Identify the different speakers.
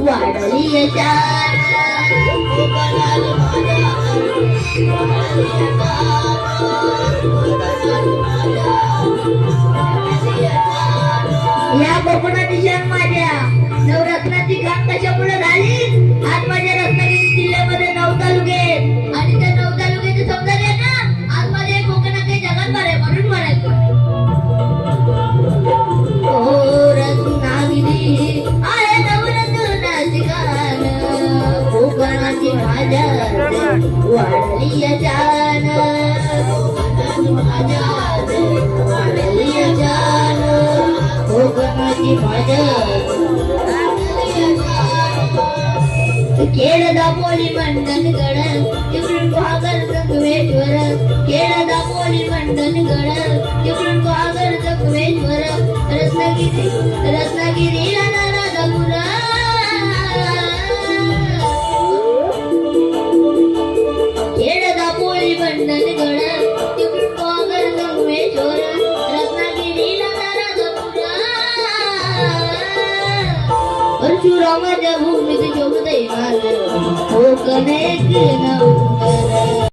Speaker 1: वाढली यशान कोकणात माझ्या या कोकणाची शान माझ्या नवरत्नाची खान कशामुळे झाली? आज माझ्या रत्नागिरी जिल्ह्यामध्ये 9 तालुके आणि त्या 9 तालुक्याचे सौंदर्य ना आज माझ्या कोकणाचे जगात बरे म्हणून म्हणायचं. ओ रत्नागिरी आहे नवरत्नाची खान कोकणाची माझ्या वाढली यशान माझ्या वाढली यशान कोकणाची माझ्या खेळ दापोली मंडन गड तिकडून गुहागर जगवेश्वर खेळ दापोली मंडन गड तिकडून गुहागर जगवेश्वर रत्नागिरी राधापुर खेळ दापोली मंडन गड तिकडून गुहागर जगवेश्वर रत्नागिरी राधापुर परशुरामाच्या भूमीत शोभतय माझं कोकण एक नवं